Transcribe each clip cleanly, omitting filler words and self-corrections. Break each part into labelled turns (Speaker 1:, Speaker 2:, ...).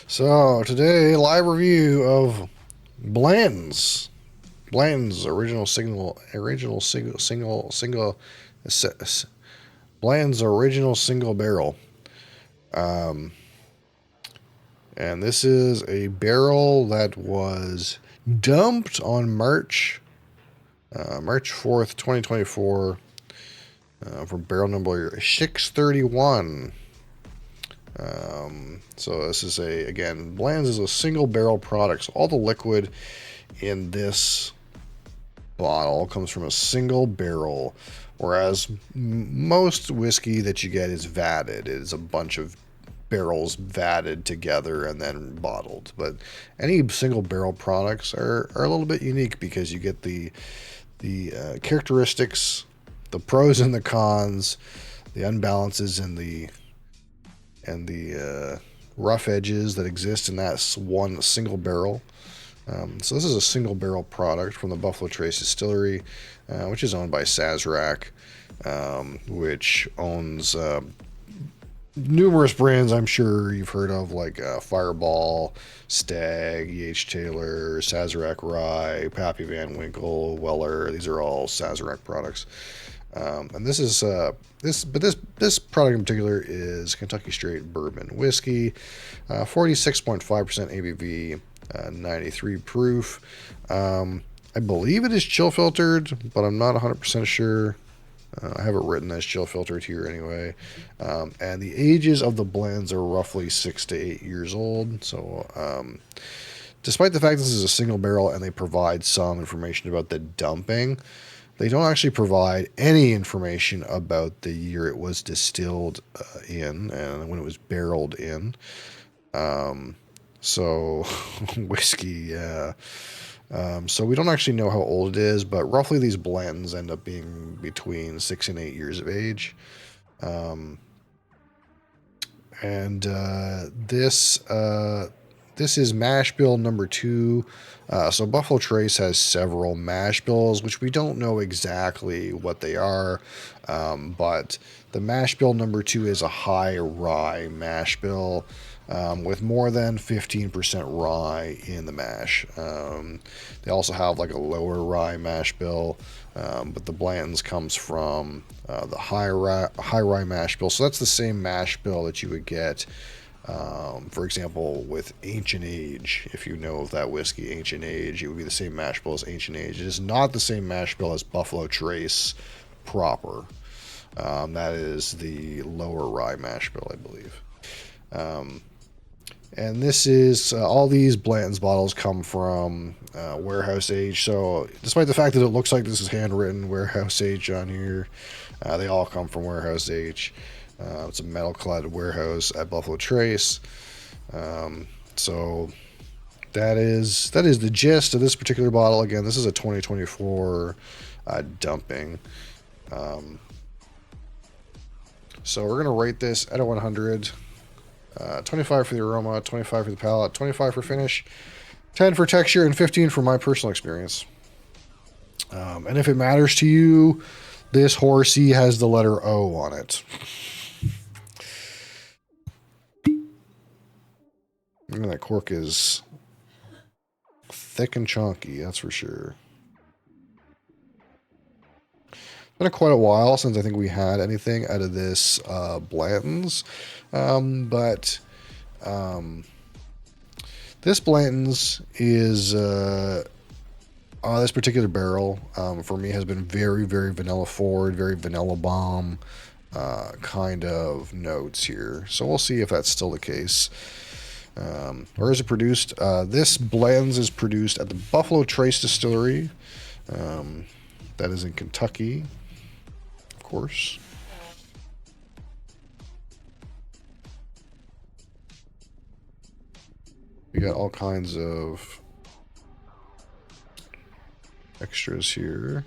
Speaker 1: So today, live review of Blanton's. Blanton's Blanton's original single barrel. Um, and this is a barrel that was dumped on March 4th, 2024, for barrel number 631. So this is again, Bland's is a single barrel product. So all the liquid in this bottle comes from a single barrel, whereas most whiskey that you get is vatted. It is a bunch of barrels vatted together and then bottled. But any single barrel products are a little bit unique because you get the characteristics, the pros and the cons, the unbalances and the rough edges that exist in that one single barrel. So this is a single barrel product from the Buffalo Trace Distillery, which is owned by Sazerac, which owns numerous brands I'm sure you've heard of, like Fireball, Stag, E.H. Taylor, Sazerac Rye, Pappy Van Winkle, Weller. These are all Sazerac products. And this is this product in particular is Kentucky Straight Bourbon Whiskey, 46.5% ABV, 93 proof. I believe it is chill filtered, but I'm not 100% sure. I have it written as chill filtered here anyway. And the ages of the blends are roughly 6 to 8 years old. So despite the fact this is a single barrel and they provide some information about the dumping, they don't actually provide any information about the year it was distilled in and when it was barreled in. So whiskey, yeah. So we don't actually know how old it is, but roughly these Blantons end up being between 6 and 8 years of age. This is mash bill number 2. So Buffalo Trace has several mash bills, which we don't know exactly what they are, but the mash bill number 2 is a high rye mash bill, with more than 15% rye in the mash. They also have like a lower rye mash bill, but the Blanton's comes from the high rye mash bill. So that's the same mash bill that you would get, for example, with Ancient Age. If you know of that whiskey, Ancient Age, it would be the same mash bill as Ancient Age. It is not the same mash bill as Buffalo Trace proper. That is the lower rye mash bill, I believe. And this is all these Blanton's bottles come from warehouse age. So despite the fact that it looks like this is handwritten warehouse age on here, they all come from warehouse age. It's a metal clad warehouse at Buffalo Trace. So that is the gist of this particular bottle. Again, this is a 2024 dumping. So we're gonna rate this at a 100. 25 for the aroma, 25 for the palate, 25 for finish, 10 for texture, and 15 for my personal experience. And if it matters to you, this horsey has the letter O on it. And that cork is thick and chunky, that's for sure. It's been quite a while since I think we had anything out of this Blanton's. But this Blanton's is this particular barrel for me has been very, very vanilla forward, very vanilla bomb kind of notes here. So we'll see if that's still the case. Where is it produced? This Blanton's is produced at the Buffalo Trace Distillery. That is in Kentucky, of course. We got all kinds of extras here.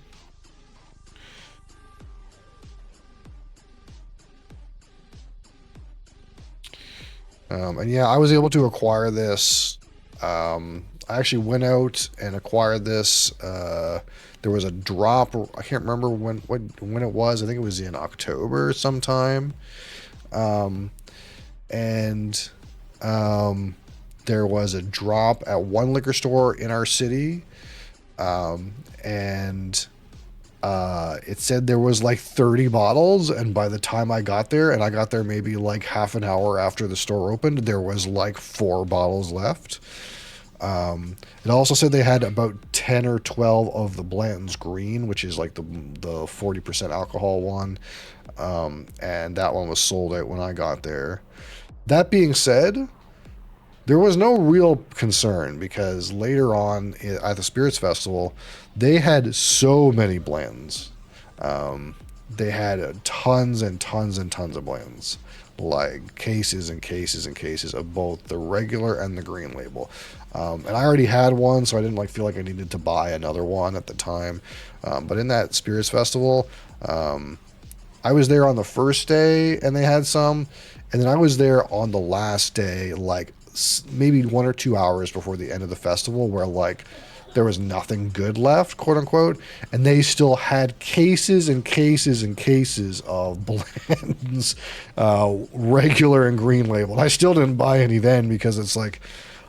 Speaker 1: And yeah, I was able to acquire this. I actually went out and acquired this. There was a drop. I can't remember when it was. I think it was in October sometime. And there was a drop at one liquor store in our city, and it said there was like 30 bottles, and by the time I got there, and I got there maybe like half an hour after the store opened, there was like 4 bottles left. It also said they had about 10 or 12 of the Blanton's Green, which is like the 40% alcohol one, and that one was sold out when I got there. That being said, there was no real concern because later on at the Spirits Festival, they had so many Blantons. They had tons and tons and tons of Blantons, like cases and cases and cases of both the regular and the green label. And I already had one, so I didn't like feel like I needed to buy another one at the time. But in that Spirits Festival, I was there on the first day and they had some, and then I was there on the last day, like maybe 1 or 2 hours before the end of the festival, where like there was nothing good left, quote unquote, and they still had cases and cases and cases of Bland's regular and green label. I still didn't buy any then because it's like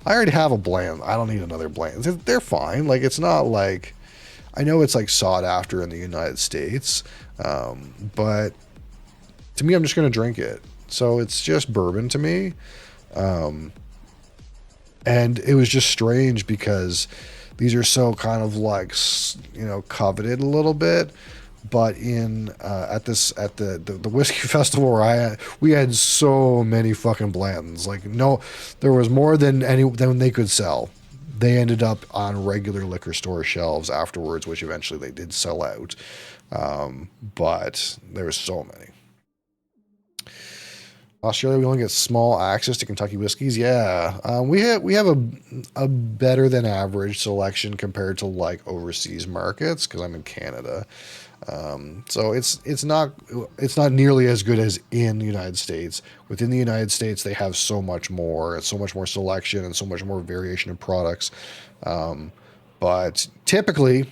Speaker 1: I already have a Bland. I don't need another Bland. They're fine. Like it's not like, I know it's like sought after in the United States, but to me, I'm just gonna drink it. So it's just bourbon to me. And it was just strange because these are so kind of like, you know, coveted a little bit. But in at the whiskey festival where we had so many fucking Blantons. Like no, there was more than they could sell. They ended up on regular liquor store shelves afterwards, which eventually they did sell out. But there was so many. Australia, we only get small access to Kentucky whiskeys. Yeah, we have a better than average selection compared to like overseas markets because I'm in Canada. So it's not nearly as good as in the United States. Within the United States, they have so much more, and so much more selection, and so much more variation of products. But typically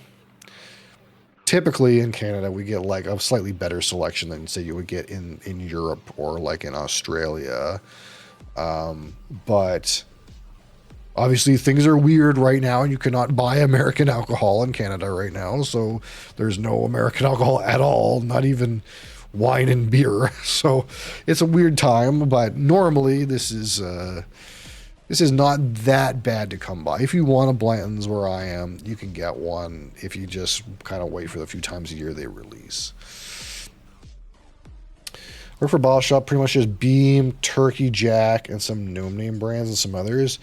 Speaker 1: in Canada, we get like a slightly better selection than say you would get in Europe or like in Australia. But obviously things are weird right now and you cannot buy American alcohol in Canada right now. So there's no American alcohol at all, not even wine and beer. So it's a weird time, but normally this is not that bad to come by. If you want a Blanton's where I am, you can get one if you just kind of wait for the few times a year they release. Work for Bottle Shop, pretty much just Beam, Turkey Jack, and some no-name brands and some others.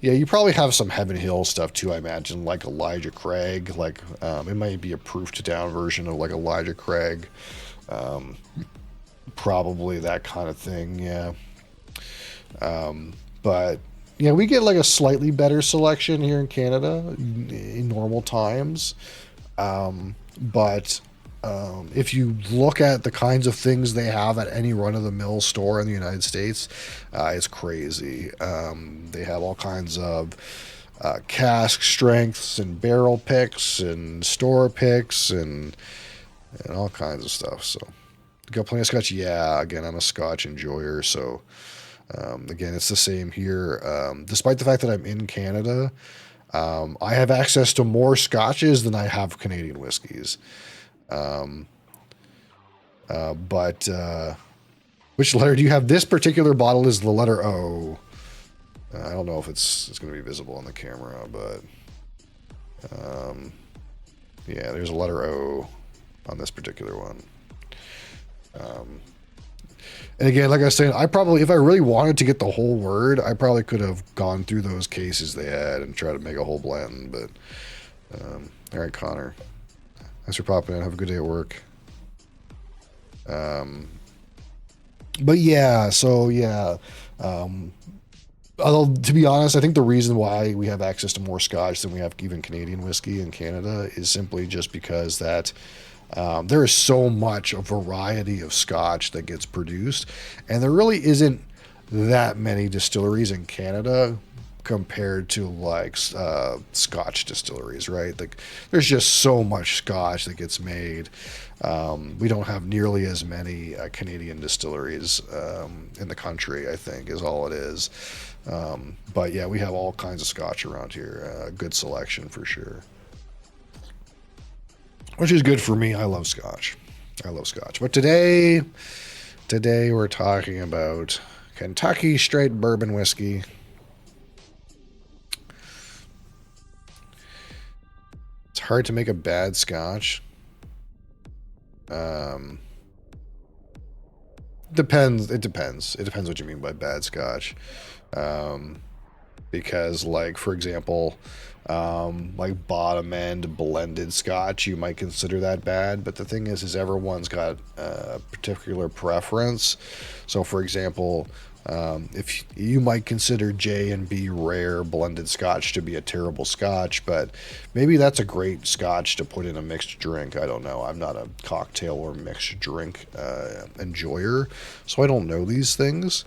Speaker 1: Yeah, you probably have some Heaven Hill stuff too, I imagine, like Elijah Craig. Like it might be a proofed down version of like Elijah Craig. Probably that kind of thing, yeah. But yeah, we get like a slightly better selection here in Canada in normal times. But if you look at the kinds of things they have at any run-of-the-mill store in the United States, it's crazy. They have all kinds of cask strengths and barrel picks and store picks and all kinds of stuff. So, you got plenty of Scotch? Yeah, again, I'm a Scotch enjoyer, so... again, it's the same here. Despite the fact that I'm in Canada, I have access to more scotches than I have Canadian whiskeys. But which letter do you have? This particular bottle is the letter O. I don't know if it's going to be visible on the camera, but yeah, there's a letter O on this particular one. And again, like I was saying, I probably, if I really wanted to get the whole word, I probably could have gone through those cases they had and tried to make a whole blend. But all right, Connor, thanks for popping in. Have a good day at work. But yeah, so yeah. Although to be honest, I think the reason why we have access to more Scotch than we have even Canadian whiskey in Canada is simply just because that. There is so much a variety of Scotch that gets produced, and there really isn't that many distilleries in Canada compared to like Scotch distilleries, right? Like there's just so much Scotch that gets made. We don't have nearly as many Canadian distilleries in the country, I think, is all it is. But yeah, we have all kinds of scotch around here. Good selection for sure. Which is good for me. I love scotch. I love scotch. But today we're talking about Kentucky straight bourbon whiskey. It's hard to make a bad scotch. Depends. It depends. It depends what you mean by bad scotch. Because, like, for example, like bottom end blended scotch, you might consider that bad. But the thing is everyone's got a particular preference. So, for example, if you might consider J and B rare blended scotch to be a terrible scotch, but maybe that's a great scotch to put in a mixed drink. I don't know. I'm not a cocktail or mixed drink enjoyer, so I don't know these things.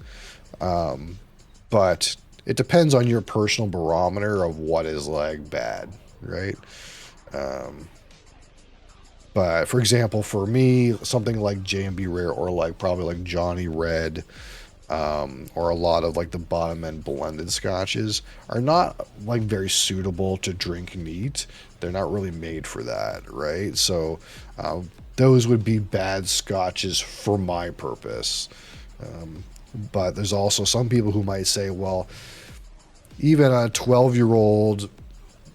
Speaker 1: But it depends on your personal barometer of what is like bad, right? But for example, for me, something like J&B Rare or like probably like Johnny Red, or a lot of like the bottom end blended scotches are not like very suitable to drink neat. They're not really made for that, right? So those would be bad scotches for my purpose. But there's also some people who might say, well, even a 12-year-old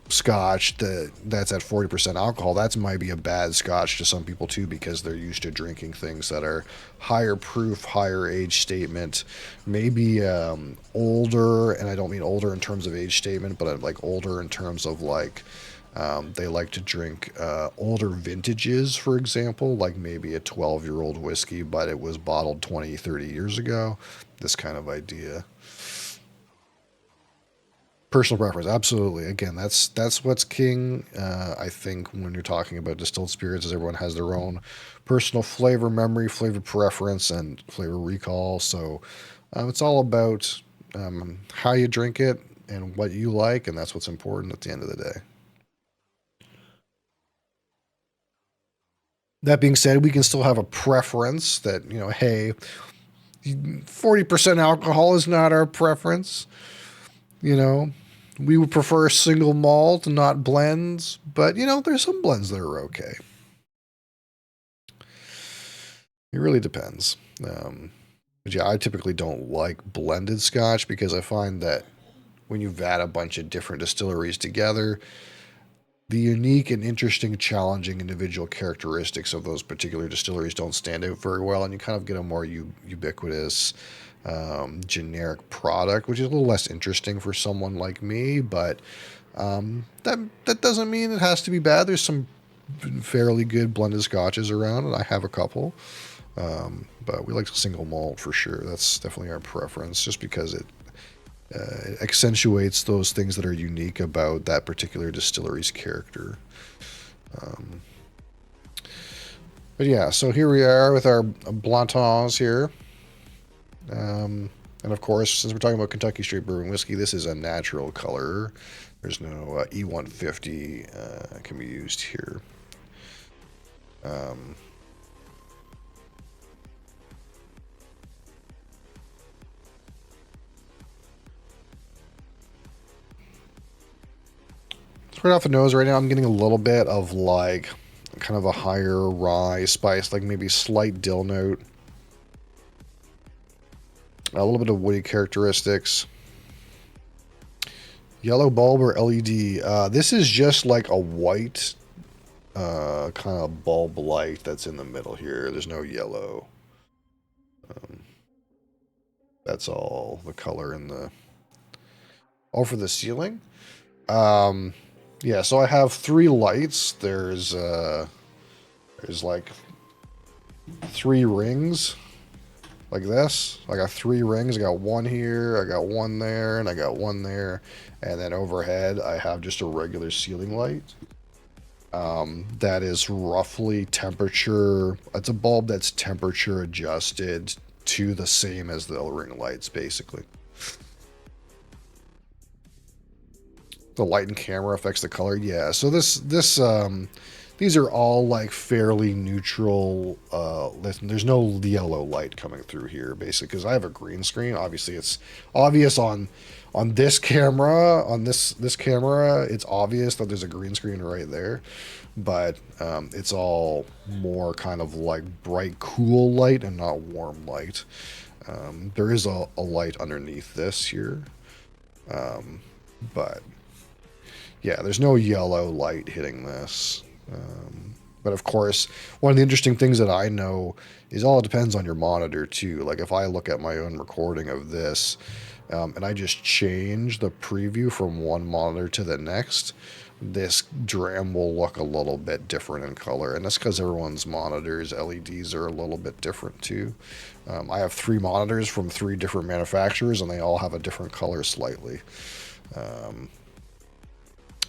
Speaker 1: scotch that's at 40% alcohol, that's might be a bad scotch to some people too, because they're used to drinking things that are higher proof, higher age statement, maybe older. And I don't mean older in terms of age statement, but like older in terms of like they like to drink older vintages, for example, like maybe a 12-year-old whiskey, but it was bottled 20, 30 years ago. This kind of idea. Personal preference, absolutely. Again, that's what's king. I think when you're talking about distilled spirits, is everyone has their own personal flavor memory, flavor preference, and flavor recall. So it's all about how you drink it and what you like, and that's what's important at the end of the day. That being said, we can still have a preference that, hey, 40% alcohol is not our preference. You know, we would prefer single malt, not blends, but there's some blends that are okay. It really depends. But yeah, I typically don't like blended scotch because I find that when you vat a bunch of different distilleries together, the unique and interesting, challenging individual characteristics of those particular distilleries don't stand out very well, and you kind of get a more ubiquitous, generic product, which is a little less interesting for someone like me. But that doesn't mean it has to be bad. There's some fairly good blended scotches around, and I have a couple. But we like single malt for sure. That's definitely our preference, just because it accentuates those things that are unique about that particular distillery's character. Um, but yeah, so here we are with our Blantons here. And of course, since we're talking about Kentucky Straight Bourbon Whiskey, this is a natural color. There's no E150 can be used here. Um, Right off the nose right now, I'm getting a little bit of like kind of a higher rye spice, like maybe slight dill note, a little bit of woody characteristics. Yellow bulb or LED? This is just like a white kind of bulb light that's in the middle here. There's no yellow. Um, that's all the color in the... Oh, for the ceiling? Um, yeah, so I have three lights. There's like three rings like this. I got three rings. I got one here, I got one there, and I got one there. And then overhead, I have just a regular ceiling light. That is roughly temperature. It's a bulb that's temperature adjusted to the same as the ring lights, basically. The light and camera affects the color. Yeah. So this these are all like fairly neutral. There's no yellow light coming through here, basically, because I have a green screen. Obviously, it's obvious on this camera, on this camera, it's obvious that there's a green screen right there, but it's all more kind of like bright, cool light and not warm light. There is a light underneath this here, but yeah, there's no yellow light hitting this. But of course, one of the interesting things that I know is all it depends on your monitor too. Like if I look at my own recording of this, and I just change the preview from one monitor to the next, this dram will look a little bit different in color. And that's because everyone's monitors, LEDs are a little bit different too. I have 3 monitors from 3 different manufacturers, and they all have a different color slightly.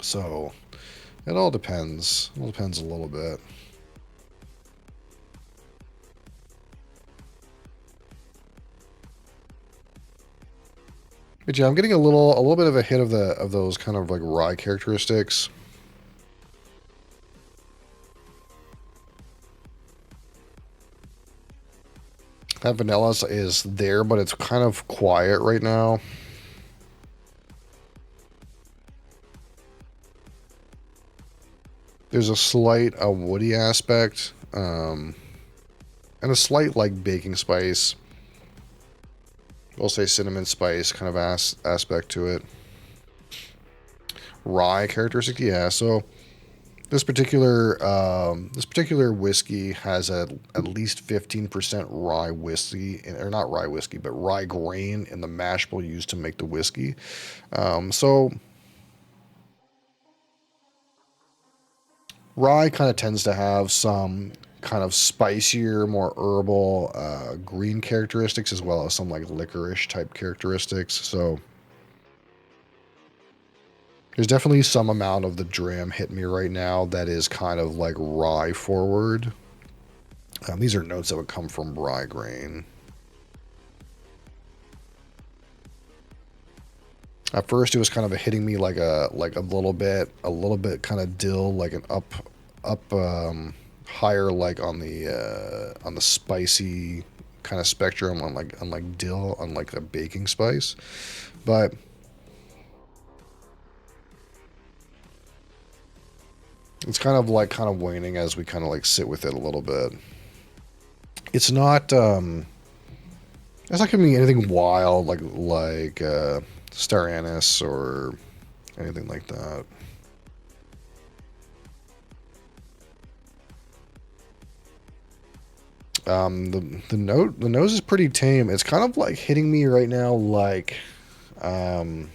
Speaker 1: So it all depends. It all depends a little bit. But yeah, I'm getting a little bit of a hit of those kind of like rye characteristics. That vanilla is there, but it's kind of quiet right now. There's a slight woody aspect, and a slight like baking spice. We'll say cinnamon spice kind of aspect to it. Rye characteristic, yeah. So this particular whiskey has at least 15% rye whiskey, or not rye whiskey, but rye grain in the mash bill used to make the whiskey. So rye kind of tends to have some kind of spicier, more herbal, green characteristics, as well as some like licorice type characteristics. So there's definitely some amount of the dram hitting me right now that is kind of like rye forward. These are notes that would come from rye grain. At first, it was kind of hitting me like a little bit kind of dill, like an up higher, like on the spicy kind of spectrum, on like dill, on like a baking spice, but it's kind of waning as we kind of like sit with it a little bit. It's not giving me anything wild like star anise or anything like that. The nose is pretty tame. It's kind of like hitting me right now like again,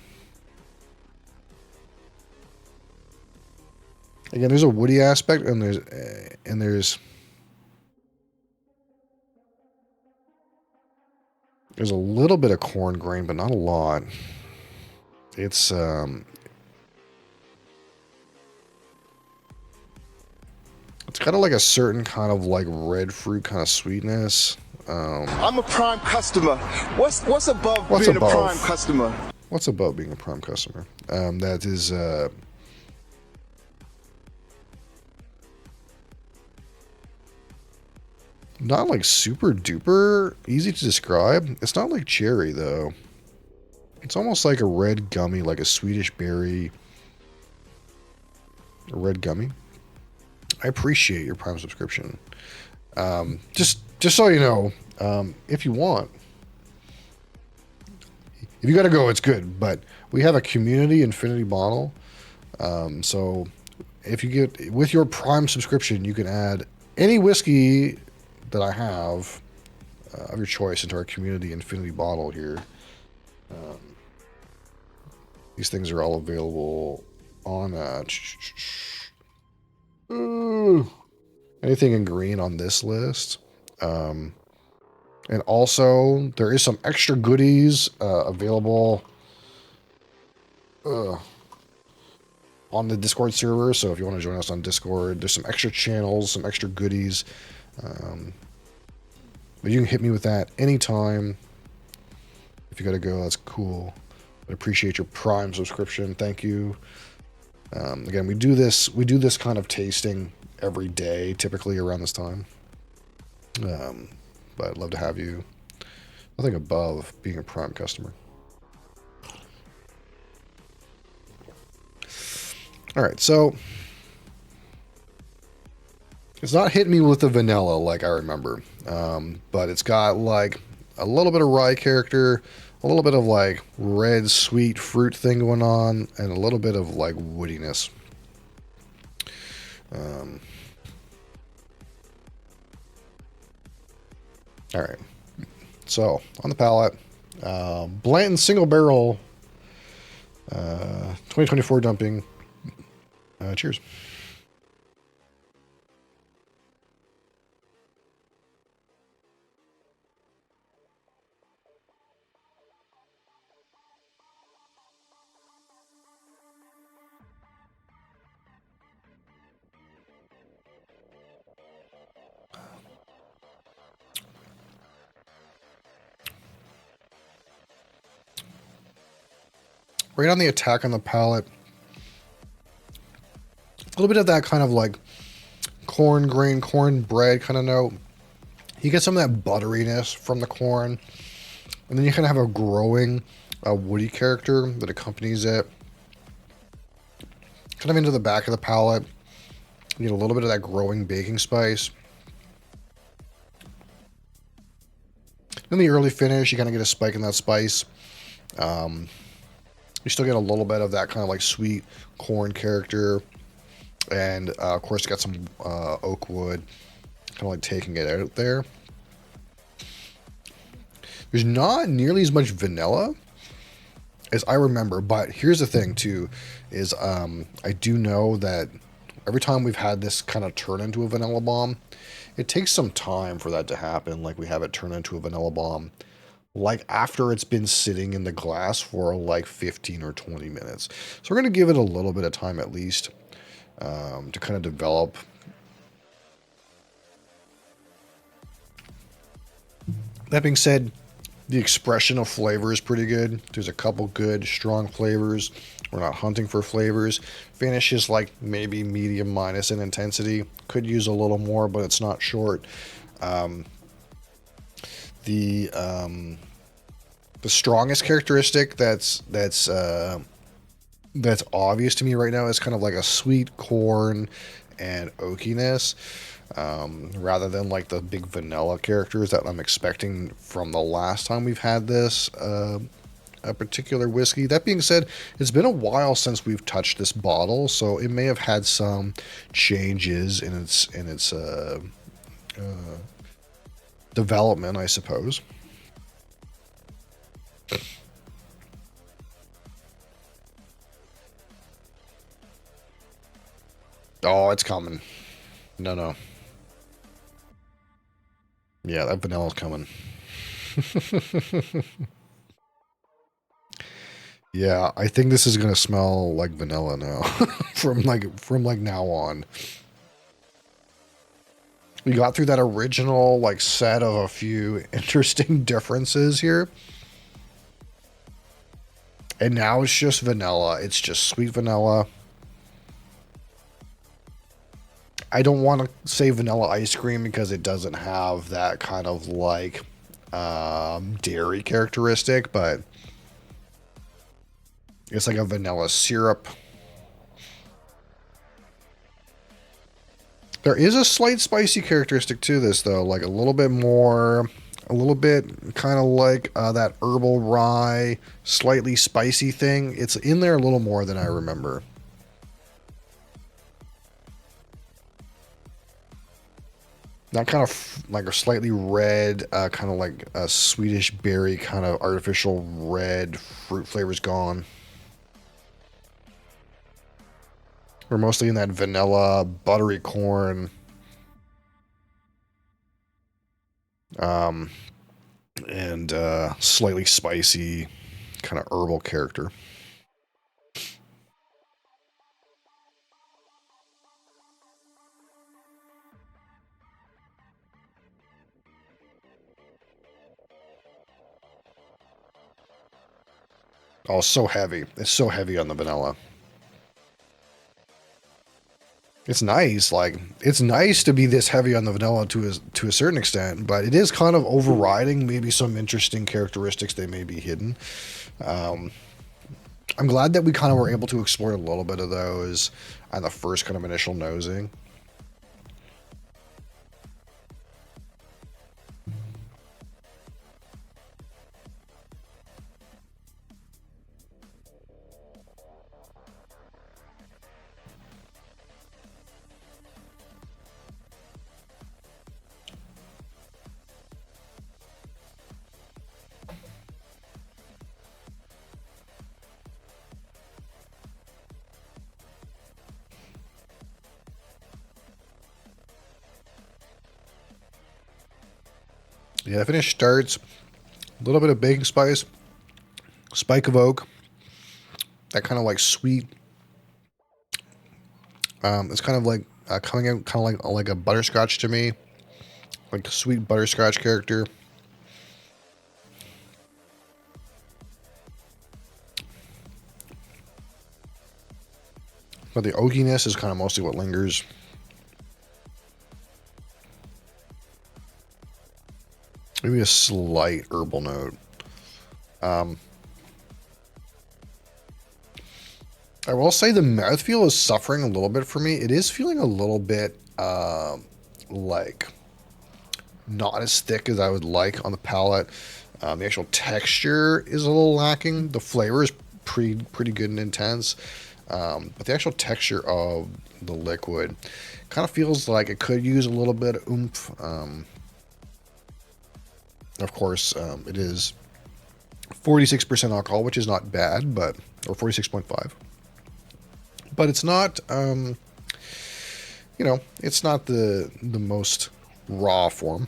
Speaker 1: there's a woody aspect, and there's a little bit of corn grain, but not a lot. It's it's kind of like a certain kind of like red fruit kind of sweetness.
Speaker 2: I'm a prime customer. What's above being a prime customer?
Speaker 1: What's above being a prime customer? That is not like super duper easy to describe. It's not like cherry though. It's almost like a red gummy, like a Swedish berry. A red gummy. I appreciate your Prime subscription. Just so you know, if you want, if you got to go, it's good. But we have a community infinity bottle. So if you get with your Prime subscription, you can add any whiskey that I have of your choice into our community infinity bottle here. These things are all available on anything in green on this list. And also, there is some extra goodies available on the Discord server. So if you want to join us on Discord, there's some extra channels, some extra goodies. But you can hit me with that anytime. If you got to go, that's cool. I appreciate your Prime subscription. Thank you. Again, we do this kind of tasting every day, typically around this time. But I'd love to have you. Nothing above being a Prime customer. All right, so it's not hitting me with the vanilla like I remember, but it's got like a little bit of rye character, a little bit of like red sweet fruit thing going on, and a little bit of like woodiness. All right, so on the palate, Blanton single barrel 2024 dumping. Cheers. Right on the attack on the palate. A little bit of that kind of like corn grain, corn bread kind of note. You get some of that butteriness from the corn, and then you kind of have a growing woody character that accompanies it. Kind of into the back of the palate. You get a little bit of that growing baking spice. In the early finish, you kind of get a spike in that spice. You still get a little bit of that kind of like sweet corn character. And of course, you got some oak wood kind of like taking it out there. There's not nearly as much vanilla as I remember, but here's the thing too, is I do know that every time we've had this kind of turn into a vanilla bomb, it takes some time for that to happen. Like we have it turn into a vanilla bomb, like after it's been sitting in the glass for like 15 or 20 minutes. So we're going to give it a little bit of time at least to kind of develop. That being said, the expression of flavor is pretty good. There's a couple good, strong flavors. We're not hunting for flavors. Finish is like maybe medium minus in intensity. Could use a little more, but it's not short. The strongest characteristic that's obvious to me right now is kind of like a sweet corn and oakiness. Rather than like the big vanilla characters that I'm expecting from the last time we've had this a particular whiskey. That being said, it's been a while since we've touched this bottle, so it may have had some changes in its development, I suppose. Oh, it's coming. No. Yeah, that vanilla's coming. Yeah, I think this is gonna smell like vanilla now, from like now on. We got through that original like set of a few interesting differences here, and now it's just vanilla. It's just sweet vanilla. I don't want to say vanilla ice cream because it doesn't have that kind of like dairy characteristic, but it's like a vanilla syrup. There is a slight spicy characteristic to this, though, like a little bit more, a little bit kind of like that herbal rye, slightly spicy thing. It's in there a little more than I remember. That kind of like a slightly red, kind of like a Swedish berry kind of artificial red fruit flavor's gone. We're mostly in that vanilla, buttery corn. And slightly spicy, kind of herbal character. Oh, so heavy. It's so heavy on the vanilla. It's nice. Like, it's nice to be this heavy on the vanilla to a certain extent, but it is kind of overriding maybe some interesting characteristics they may be hidden. Um, I'm glad that we kind of were able to explore a little bit of those on the first kind of initial nosing. Yeah, the finish starts a little bit of baking spice, spike of oak, that kind of like sweet. It's kind of like coming out kind of like a butterscotch to me, like a sweet butterscotch character. But the oakiness is kind of mostly what lingers. Maybe a slight herbal note. I will say the mouthfeel is suffering a little bit for me. It is feeling a little bit like not as thick as I would like on the palate. The actual texture is a little lacking. The flavor is pretty good and intense. But the actual texture of the liquid kind of feels like it could use a little bit of oomph. Of course, it is 46% alcohol, which is not bad, but or 46.5. But it's not, it's not the most raw form.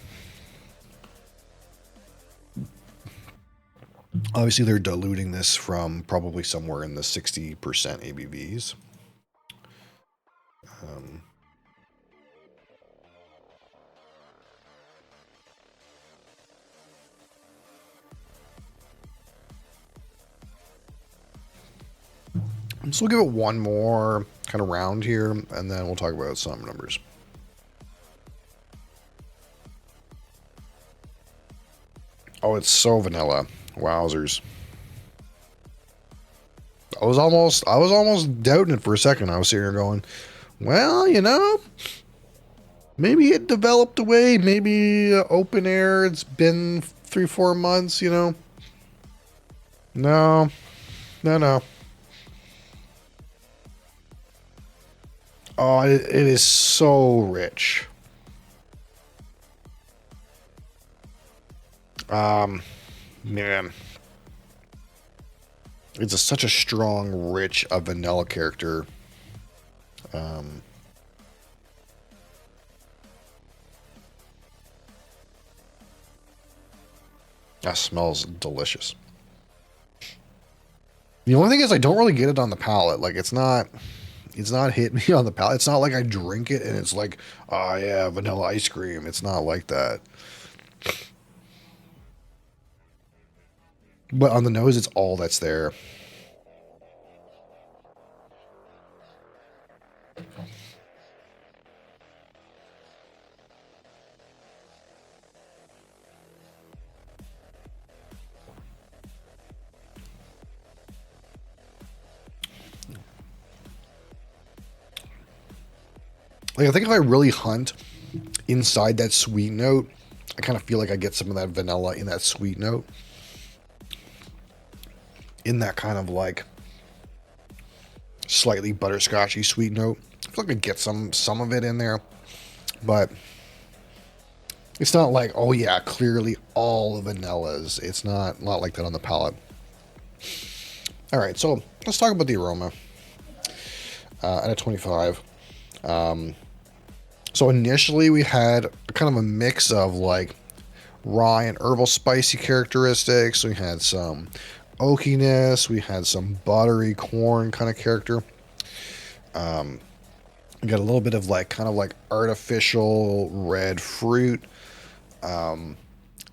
Speaker 1: Obviously, they're diluting this from probably somewhere in the 60% ABVs. So we'll give it one more kind of round here, and then we'll talk about some numbers. Oh, it's so vanilla. Wowzers. I was almost doubting it for a second. I was sitting here going, well, maybe it developed away. Maybe open air. It's been 3-4 months, No, no. Oh, it is so rich. Man. It's such a strong, rich, vanilla character. That smells delicious. The only thing is I don't really get it on the palate. Like it's not hitting me on the palate. It's not like I drink it and it's like, oh yeah, vanilla ice cream. It's not like that. But on the nose, it's all that's there. Like I think if I really hunt inside that sweet note, I kind of feel like I get some of that vanilla in that sweet note. In that kind of like slightly butterscotchy sweet note. I feel like I get some of it in there. But it's not like, oh yeah, clearly all the vanillas. It's not like that on the palate. All right, so let's talk about the aroma. At a 25. So initially we had kind of a mix of like rye and herbal spicy characteristics. We had some oakiness. We had some buttery corn kind of character. We got a little bit of like kind of like artificial red fruit. And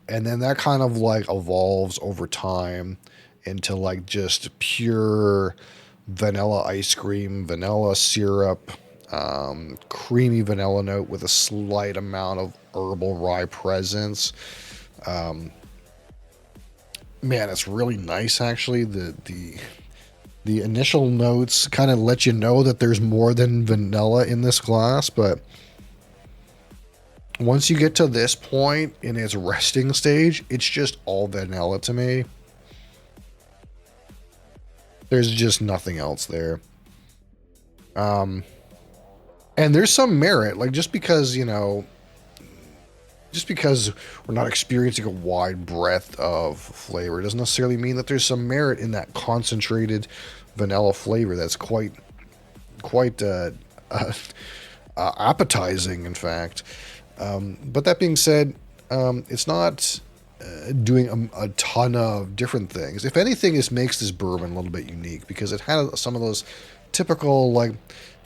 Speaker 1: then that kind of like evolves over time into like just pure vanilla ice cream, vanilla syrup, creamy vanilla note with a slight amount of herbal rye presence. Man, it's really nice actually. The initial notes kind of let you know that there's more than vanilla in this glass, but once you get to this point in its resting stage, it's just all vanilla to me. There's just nothing else there. And there's some merit, like just because, just because we're not experiencing a wide breadth of flavor doesn't necessarily mean that there's some merit in that concentrated vanilla flavor that's quite appetizing, in fact. But that being said, it's not doing a ton of different things. If anything, this makes this bourbon a little bit unique because it has some of those typical, like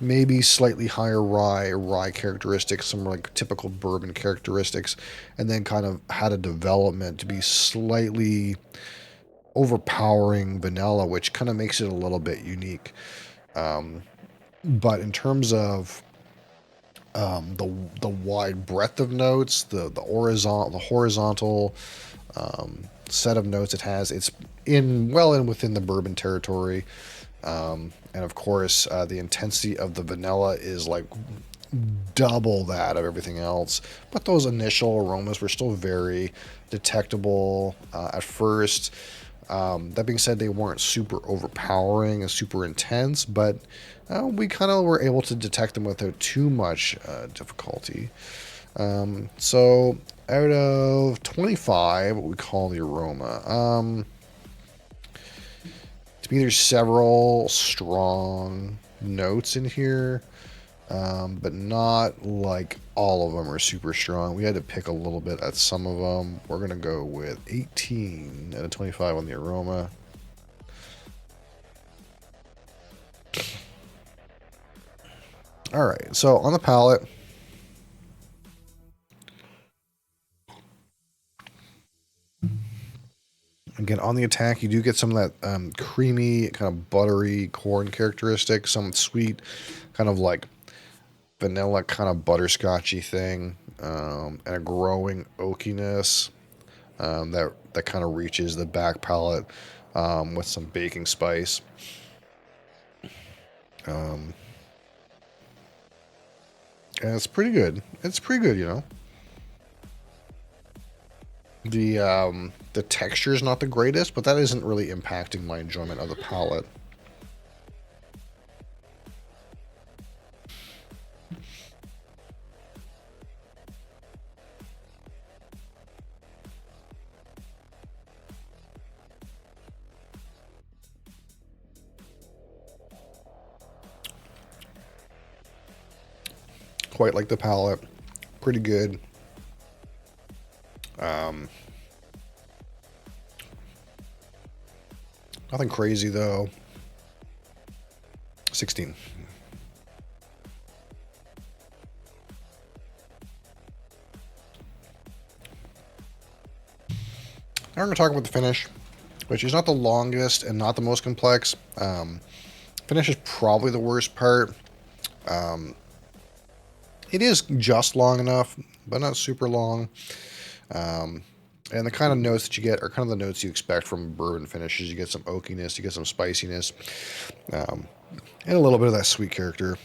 Speaker 1: maybe slightly higher rye characteristics, some like typical bourbon characteristics, and then kind of had a development to be slightly overpowering vanilla, which kind of makes it a little bit unique. But in terms of the wide breadth of notes, the horizontal set of notes it has, it's in within the bourbon territory. And of course, the intensity of the vanilla is like double that of everything else. But those initial aromas were still very detectable at first. That being said, they weren't super overpowering and super intense, but we kind of were able to detect them without too much difficulty. So out of 25, what we call the aroma, to me, there's several strong notes in here, but not like all of them are super strong. We had to pick a little bit at some of them. We're going to go with 18 out of 25 on the aroma. All right, so on the palate, again, on the attack, you do get some of that creamy, kind of buttery corn characteristic, some sweet, kind of like vanilla, kind of butterscotchy thing, and a growing oakiness that kind of reaches the back palate with some baking spice. And it's pretty good. It's pretty good, The texture is not the greatest, but that isn't really impacting my enjoyment of the palate. Quite like the palate. Pretty good. Nothing crazy though. 16. Now we're going to talk about the finish, which is not the longest and not the most complex. Finish is probably the worst part. It is just long enough, but not super long. And the kind of notes that you get are kind of the notes you expect from bourbon finishes. You get some oakiness, you get some spiciness, and a little bit of that sweet character.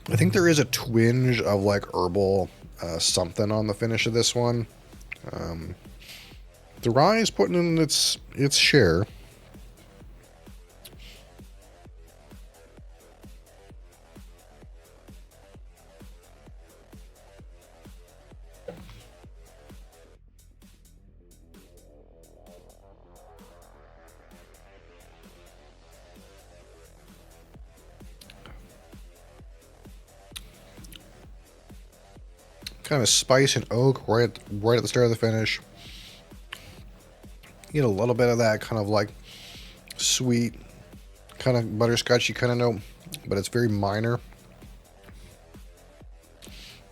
Speaker 1: I think there is a twinge of like herbal something on the finish of this one. The rye is putting in its share. Kind of spice and oak right at the start of the finish. You get a little bit of that kind of like sweet, kind of butterscotchy kind of note, but it's very minor.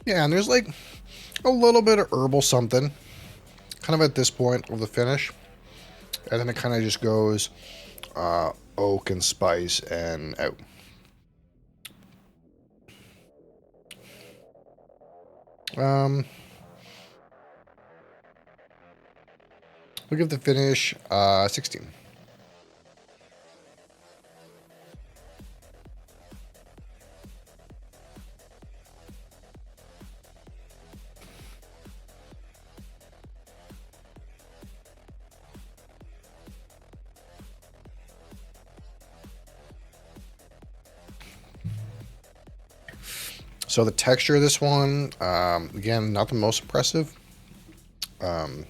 Speaker 1: Yeah, and there's like a little bit of herbal something kind of at this point of the finish. And then it kind of just goes oak and spice and out. We'll give the finish 16. So the texture of this one, again, not the most impressive. You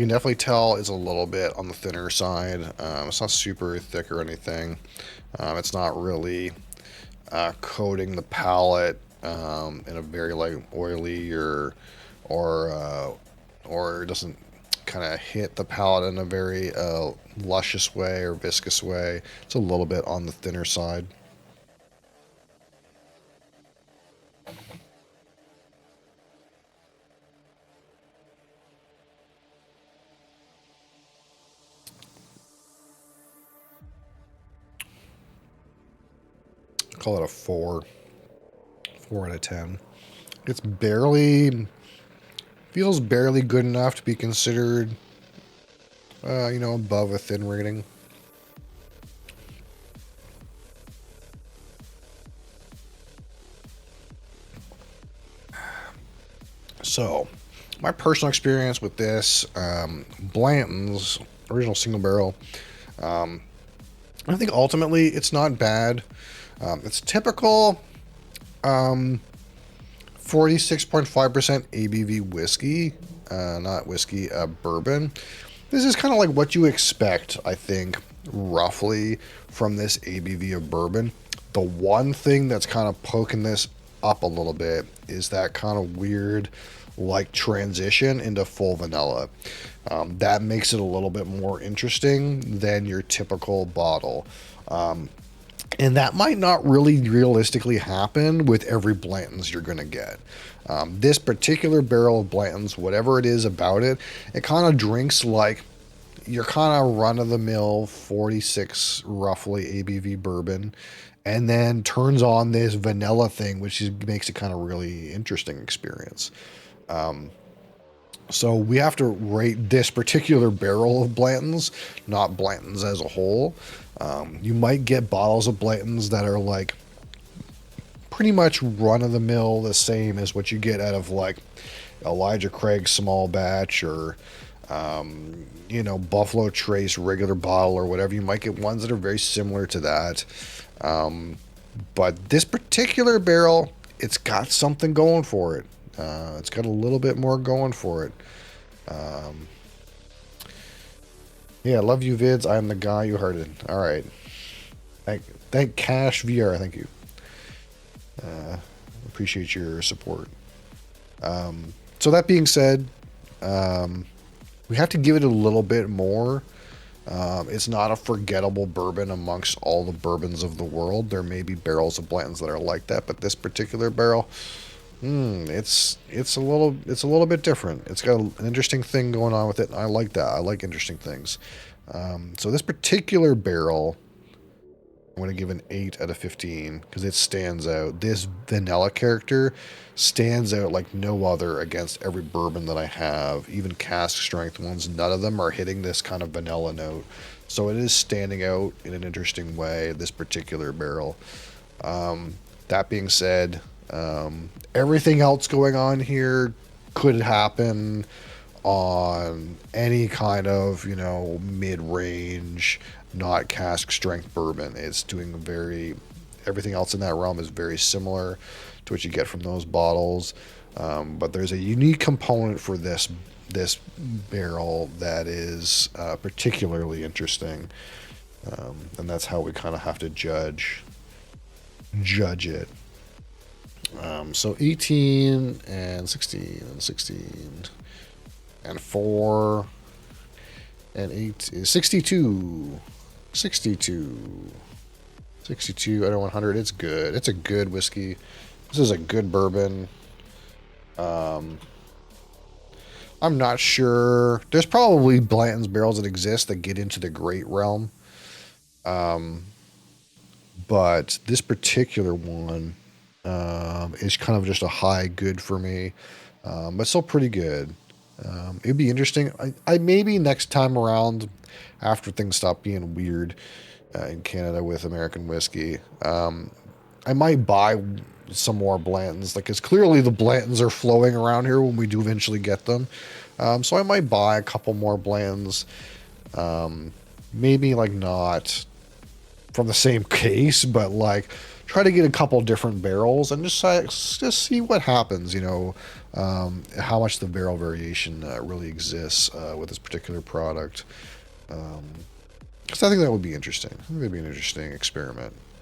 Speaker 1: can definitely tell it's a little bit on the thinner side. It's not super thick or anything. It's not really coating the palate in a very like oily or it doesn't kind of hit the palate in a very luscious way or viscous way. It's a little bit on the thinner side. Call it a 4 out of 10. It's barely, feels barely good enough to be considered, above a thin rating. So, my personal experience with this, Blanton's original single barrel, I think ultimately it's not bad. It's typical 46.5% ABV whiskey, not whiskey, bourbon. This is kind of like what you expect, I think, roughly from this ABV of bourbon. The one thing that's kind of poking this up a little bit is that kind of weird like transition into full vanilla. That makes it a little bit more interesting than your typical bottle. And that might not really realistically happen with every Blanton's you're going to get. This particular barrel of Blanton's, whatever it is about it, it kind of drinks like your kind of run-of-the-mill 46 roughly ABV bourbon, and then turns on this vanilla thing, which makes it kind of really interesting experience. So we have to rate this particular barrel of Blanton's, not Blanton's as a whole. You might get bottles of Blanton's that are like pretty much run of the mill, the same as what you get out of like Elijah Craig's small batch or, Buffalo Trace regular bottle or whatever. You might get ones that are very similar to that. But this particular barrel, it's got something going for it. It's got a little bit more going for it. Yeah, love you vids. I am the guy you heard it. All right. Thank Cash VR. Thank you. Appreciate your support. So that being said, we have to give it a little bit more. It's not a forgettable bourbon amongst all the bourbons of the world. There may be barrels of Blanton's that are like that, but this particular barrel, it's a little bit different. It's got an interesting thing going on with it. I like that. I like interesting things. So this particular barrel, I'm going to give an 8 out of 15 because it stands out. This vanilla character stands out like no other against every bourbon that I have, even cask strength ones. None of them are hitting this kind of vanilla note. So it is standing out in an interesting way, this particular barrel. That being said, everything else going on here could happen on any kind of, mid-range, not cask strength bourbon. It's doing everything else in that realm is very similar to what you get from those bottles. But there's a unique component for this barrel that is particularly interesting. And that's how we kind of have to judge it. So 18 and 16 and 16 and 4 and 8 is 62. 62. 62 out of 100. It's good. It's a good whiskey. This is a good bourbon. I'm not sure. There's probably Blanton's barrels that exist that get into the great realm. But this particular one is kind of just a high good for me. But still pretty good. It'd be interesting. I maybe next time around, after things stop being weird in Canada with American whiskey, I might buy some more Blantons. Like, because clearly the Blantons are flowing around here when we do eventually get them. So I might buy a couple more Blantons. Maybe like not from the same case, but like try to get a couple different barrels and just see what happens. You know, how much the barrel variation really exists with this particular product. Because I think that would be interesting. I think that'd be an interesting experiment.